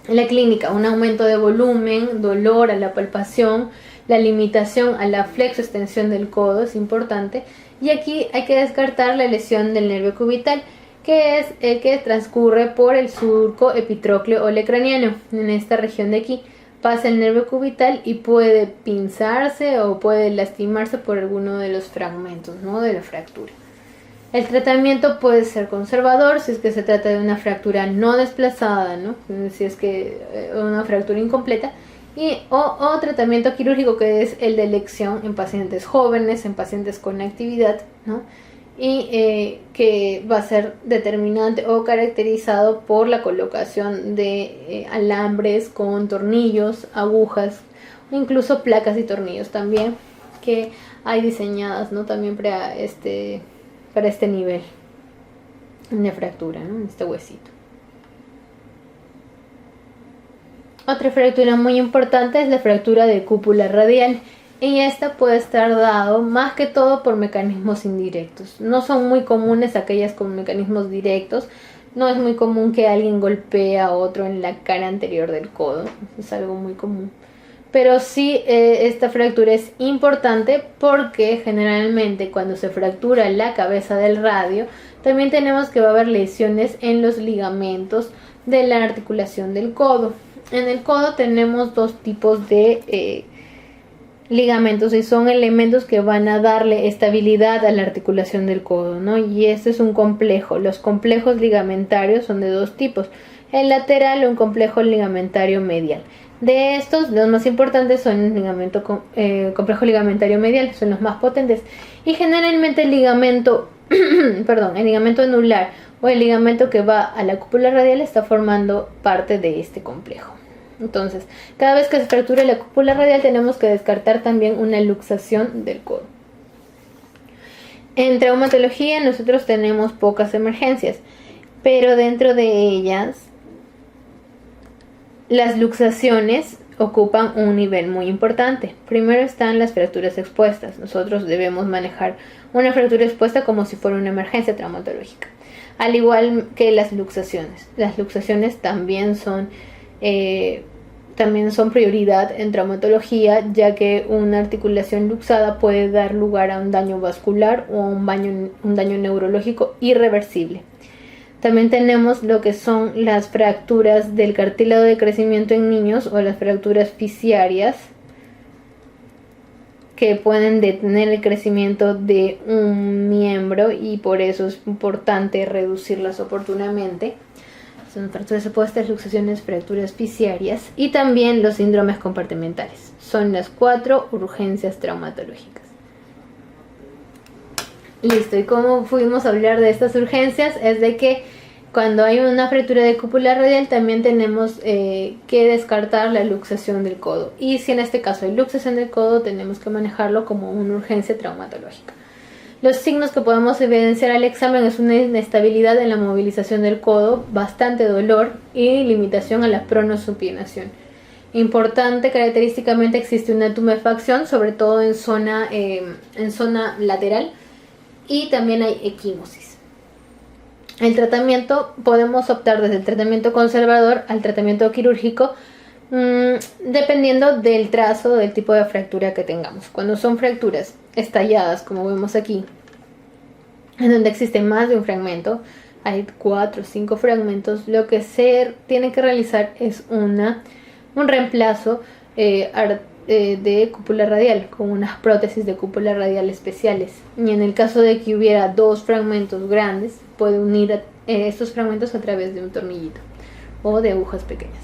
La clínica, un aumento de volumen, dolor a la palpación, la limitación a la flexo-extensión del codo es importante. Y aquí hay que descartar la lesión del nervio cubital, que es el que transcurre por el surco epitrócleo olecraniano. En esta región de aquí pasa el nervio cubital y puede pinzarse o puede lastimarse por alguno de los fragmentos, ¿no?, de la fractura. El tratamiento puede ser conservador si es que se trata de una fractura no desplazada, ¿no?, si es que una fractura incompleta, o tratamiento quirúrgico, que es el de elección en pacientes jóvenes, en pacientes con actividad, ¿no?, y que va a ser determinante o caracterizado por la colocación de alambres con tornillos, agujas, o incluso placas y tornillos también, que hay diseñadas, ¿no?, también para este nivel de fractura, ¿no?, en este huesito. Otra fractura muy importante es la fractura de cúpula radial, y esta puede estar dado más que todo por mecanismos indirectos. No son muy comunes aquellas con mecanismos directos. No es muy común que alguien golpee a otro en la cara anterior del codo, es algo muy común. Pero sí, esta fractura es importante porque generalmente cuando se fractura la cabeza del radio, también tenemos que va a haber lesiones en los ligamentos de la articulación del codo. En el codo tenemos dos tipos de ligamentos, y son elementos que van a darle estabilidad a la articulación del codo, ¿no? Y este es un complejo. Los complejos ligamentarios son de dos tipos: el lateral o un complejo ligamentario medial. De estos, los más importantes son el complejo ligamentario medial, son los más potentes, y generalmente el ligamento el ligamento anular o el ligamento que va a la cúpula radial está formando parte de este complejo. Entonces, cada vez que se fractura la cúpula radial tenemos que descartar también una luxación del codo. En traumatología nosotros tenemos pocas emergencias, pero dentro de ellas las luxaciones ocupan un nivel muy importante. Primero están las fracturas expuestas. Nosotros debemos manejar una fractura expuesta como si fuera una emergencia traumatológica, al igual que las luxaciones. Las luxaciones también son prioridad en traumatología, ya que una articulación luxada puede dar lugar a un daño vascular o a un daño neurológico irreversible. También tenemos lo que son las fracturas del cartílago de crecimiento en niños o las fracturas fisiarias, que pueden detener el crecimiento de un miembro y por eso es importante reducirlas oportunamente. Son fracturas expuestas, luxaciones, fracturas fisiarias, y también los síndromes compartimentales. Son las 4 urgencias traumatológicas. Listo, y como fuimos a hablar de estas urgencias es de que cuando hay una fractura de cúpula radial también tenemos que descartar la luxación del codo. Y si en este caso hay luxación del codo, tenemos que manejarlo como una urgencia traumatológica. Los signos que podemos evidenciar al examen es una inestabilidad en la movilización del codo, bastante dolor y limitación a la pronosupinación. Importante, característicamente existe una tumefacción, sobre todo en zona lateral, y también hay equimosis. El tratamiento, podemos optar desde el tratamiento conservador al tratamiento quirúrgico, dependiendo del trazo, del tipo de fractura que tengamos. Cuando son fracturas estalladas, como vemos aquí, en donde existe más de un fragmento, hay 4 o 5 fragmentos, lo que se tiene que realizar es un reemplazo de cúpula radial con unas prótesis de cúpula radial especiales. Y en el caso de que hubiera 2 fragmentos grandes, puede unir estos fragmentos a través de un tornillito o de agujas pequeñas.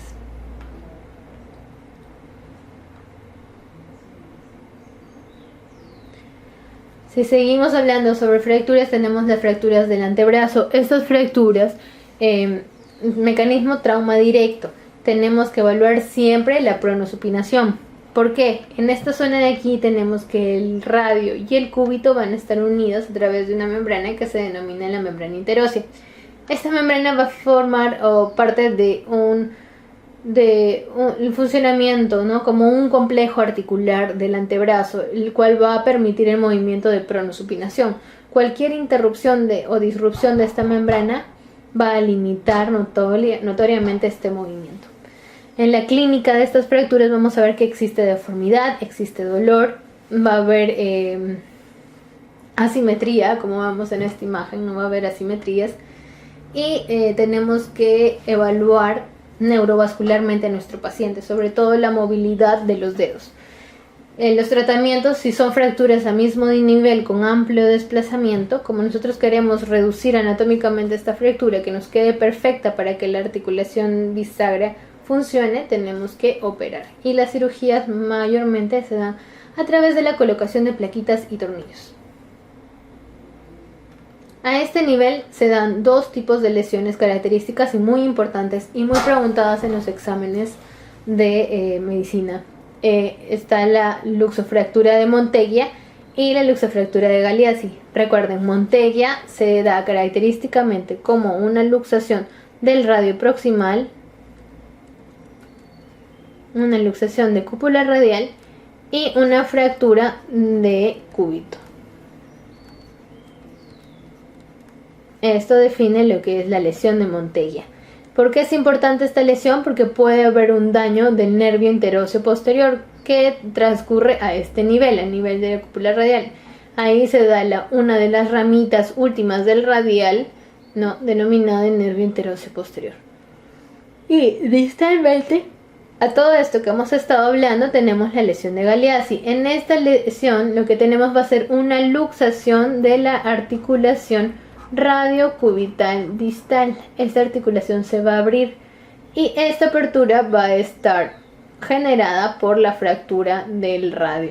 Si seguimos hablando sobre fracturas, tenemos las fracturas del antebrazo. Estas fracturas, mecanismo trauma directo. Tenemos que evaluar siempre la pronosupinación. ¿Por qué? En esta zona de aquí tenemos que el radio y el cúbito van a estar unidos a través de una membrana que se denomina la membrana interósea. Esta membrana va a formar parte de un funcionamiento, ¿no?, como un complejo articular del antebrazo, el cual va a permitir el movimiento de pronosupinación. Cualquier interrupción o disrupción de esta membrana va a limitar notoriamente este movimiento. En la clínica de estas fracturas vamos a ver que existe deformidad, existe dolor, va a haber asimetría, como vemos en esta imagen, no va a haber asimetrías, y tenemos que evaluar neurovascularmente a nuestro paciente, sobre todo la movilidad de los dedos. Los tratamientos, si son fracturas a mismo nivel con amplio desplazamiento, como nosotros queremos reducir anatómicamente esta fractura, que nos quede perfecta para que la articulación bisagra funcione, tenemos que operar. Y las cirugías mayormente se dan a través de la colocación de plaquitas y tornillos. A este nivel se dan dos tipos de lesiones características y muy importantes y muy preguntadas en los exámenes de medicina. Está la luxofractura de Monteggia y la luxofractura de Galeazzi. Recuerden, Monteggia se da característicamente como una luxación del radio proximal, una luxación de cúpula radial y una fractura de cúbito. Esto define lo que es la lesión de Monteggia. ¿Por qué es importante esta lesión? Porque puede haber un daño del nervio interóseo posterior que transcurre a este nivel, al nivel de la cúpula radial. Ahí se da una de las ramitas últimas del radial, ¿no?, denominada el nervio interóseo posterior. Y distalmente a todo esto que hemos estado hablando tenemos la lesión de Galeazzi. En esta lesión lo que tenemos va a ser una luxación de la articulación radiocubital distal. Esta articulación se va a abrir y esta apertura va a estar generada por la fractura del radio,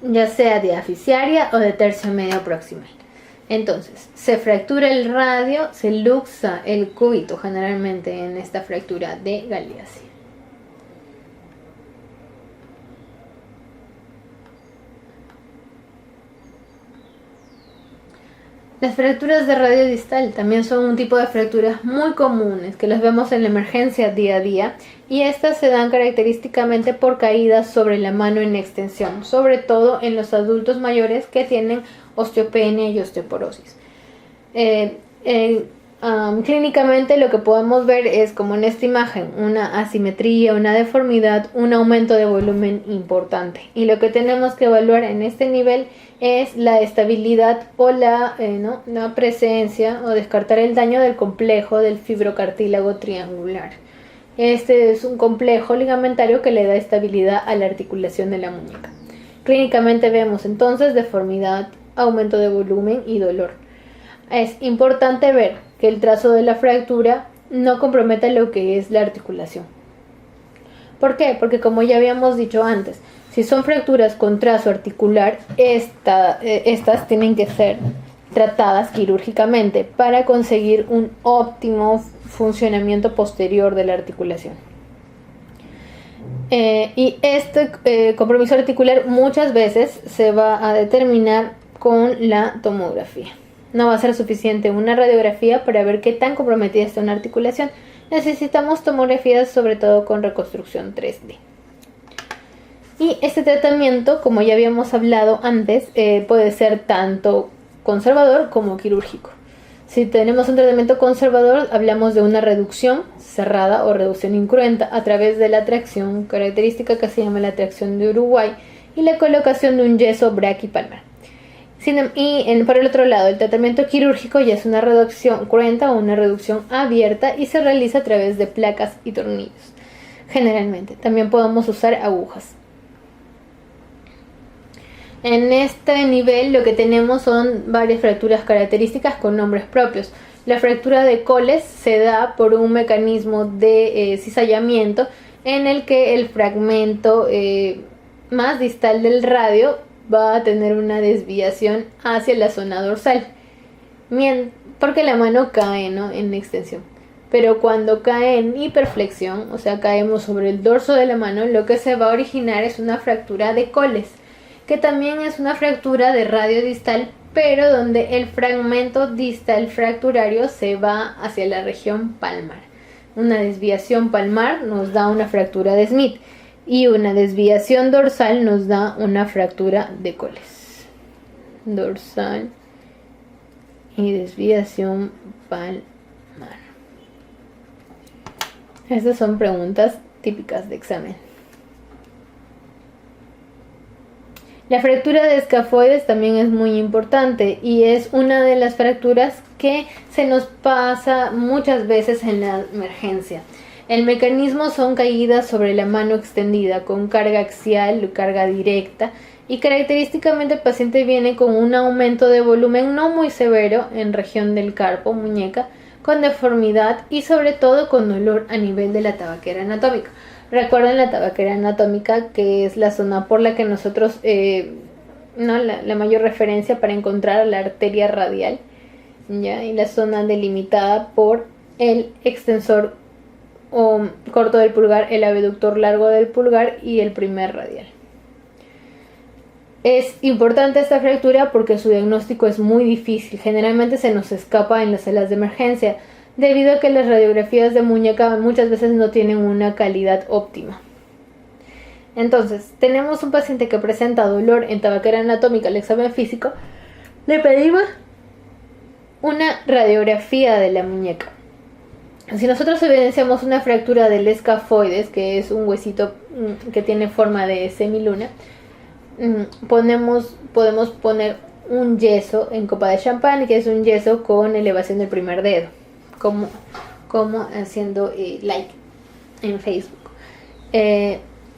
ya sea de aficiaria o de tercio medio proximal. Entonces, se fractura el radio, se luxa el cúbito generalmente en esta fractura de Galeazzi. Las fracturas de radio distal también son un tipo de fracturas muy comunes que las vemos en la emergencia día a día, y estas se dan característicamente por caídas sobre la mano en extensión, sobre todo en los adultos mayores que tienen osteopenia y osteoporosis. Clínicamente lo que podemos ver es, como en esta imagen, una asimetría, una deformidad, un aumento de volumen importante, y lo que tenemos que evaluar en este nivel es la estabilidad o la presencia o descartar el daño del complejo del fibrocartílago triangular. Este es un complejo ligamentario que le da estabilidad a la articulación de la muñeca. Clínicamente vemos entonces deformidad, aumento de volumen y dolor. Es importante ver que el trazo de la fractura no comprometa lo que es la articulación. ¿Por qué? Porque, como ya habíamos dicho antes, si son fracturas con trazo articular, estas tienen que ser tratadas quirúrgicamente para conseguir un óptimo funcionamiento posterior de la articulación. Y este compromiso articular muchas veces se va a determinar con la tomografía. No va a ser suficiente una radiografía para ver qué tan comprometida está una articulación. Necesitamos tomografías, sobre todo con reconstrucción 3D. Y este tratamiento, como ya habíamos hablado antes, puede ser tanto conservador como quirúrgico. Si tenemos un tratamiento conservador, hablamos de una reducción cerrada o reducción incruenta a través de la tracción característica que se llama la tracción de Uruguay y la colocación de un yeso braquipalmar. Por el otro lado, el tratamiento quirúrgico ya es una reducción cruenta o una reducción abierta y se realiza a través de placas y tornillos. Generalmente, también podemos usar agujas. En este nivel lo que tenemos son varias fracturas características con nombres propios. La fractura de Coles se da por un mecanismo de cizallamiento en el que el fragmento más distal del radio va a tener una desviación hacia la zona dorsal, porque la mano cae, ¿no?, en extensión. Pero cuando cae en hiperflexión, o sea, caemos sobre el dorso de la mano, lo que se va a originar es una fractura de Coles, que también es una fractura de radio distal, pero donde el fragmento distal fracturario se va hacia la región palmar. Una desviación palmar nos da una fractura de Smith y una desviación dorsal nos da una fractura de Coles. Dorsal y desviación palmar. Estas son preguntas típicas de examen. La fractura de escafoides también es muy importante y es una de las fracturas que se nos pasa muchas veces en la emergencia. El mecanismo son caídas sobre la mano extendida con carga axial, carga directa, y característicamente el paciente viene con un aumento de volumen no muy severo en región del carpo, muñeca, con deformidad y sobre todo con dolor a nivel de la tabaquera anatómica. Recuerden la tabaquera anatómica, que es la zona por la que nosotros, la mayor referencia para encontrar la arteria radial, ¿ya? Y la zona delimitada por el extensor o corto del pulgar, el abductor largo del pulgar y el primer radial. Es importante esta fractura porque su diagnóstico es muy difícil. Generalmente se nos escapa en las salas de emergencia, debido a que las radiografías de muñeca muchas veces no tienen una calidad óptima. Entonces, tenemos un paciente que presenta dolor en tabaquera anatómica al examen físico, le pedimos una radiografía de la muñeca. Si nosotros evidenciamos una fractura del escafoides, que es un huesito que tiene forma de semiluna, podemos poner un yeso en copa de champán, que es un yeso con elevación del primer dedo, como haciendo like en Facebook.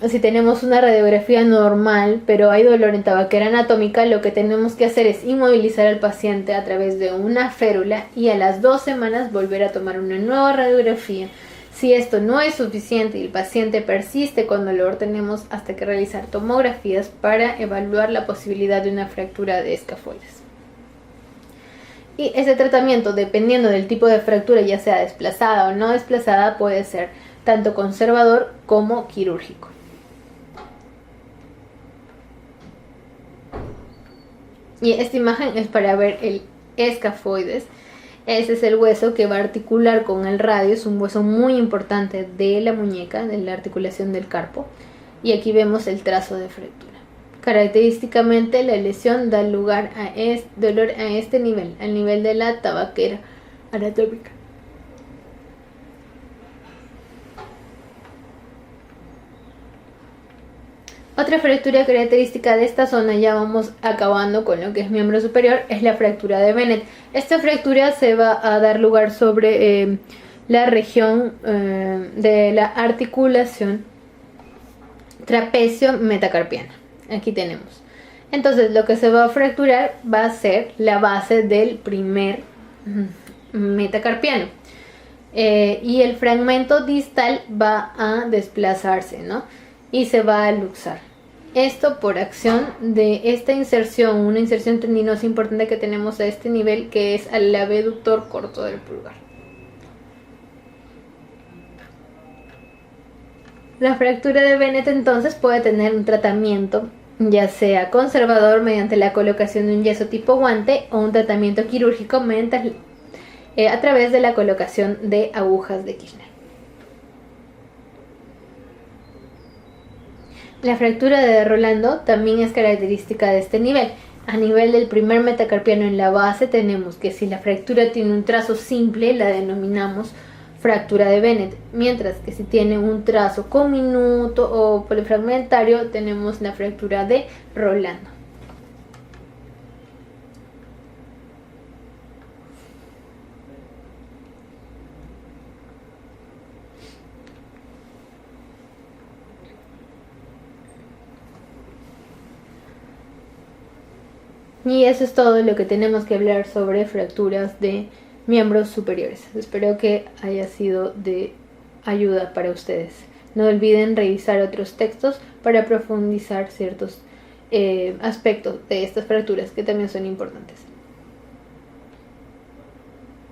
Si tenemos una radiografía normal, pero hay dolor en tabaquera anatómica, lo que tenemos que hacer es inmovilizar al paciente a través de una férula y a las 2 semanas volver a tomar una nueva radiografía. Si esto no es suficiente y el paciente persiste con dolor, tenemos hasta que realizar tomografías para evaluar la posibilidad de una fractura de escafoides. Y ese tratamiento, dependiendo del tipo de fractura, ya sea desplazada o no desplazada, puede ser tanto conservador como quirúrgico. Y esta imagen es para ver el escafoides. Ese es el hueso que va a articular con el radio, es un hueso muy importante de la muñeca, de la articulación del carpo. Y aquí vemos el trazo de fractura. Característicamente la lesión da lugar a dolor a este nivel, al nivel de la tabaquera anatómica. Otra fractura característica de esta zona, ya vamos acabando con lo que es miembro superior, es la fractura de Bennett. Esta fractura se va a dar lugar sobre la región de la articulación trapecio metacarpiana. Aquí tenemos. Entonces lo que se va a fracturar va a ser la base del primer metacarpiano. Y el fragmento distal va a desplazarse, ¿no? Y se va a luxar. Esto por acción de esta inserción, una inserción tendinosa importante que tenemos a este nivel, que es al abductor corto del pulgar. La fractura de Bennett entonces puede tener un tratamiento, ya sea conservador mediante la colocación de un yeso tipo guante o un tratamiento quirúrgico a través de la colocación de agujas de Kirchner. La fractura de Rolando también es característica de este nivel. A nivel del primer metacarpiano en la base tenemos que si la fractura tiene un trazo simple la denominamos fractura de Bennett, mientras que si tiene un trazo comminuto o polifragmentario tenemos la fractura de Rolando. Y eso es todo lo que tenemos que hablar sobre fracturas de miembros superiores. Espero que haya sido de ayuda para ustedes. No olviden revisar otros textos para profundizar ciertos aspectos de estas fracturas que también son importantes.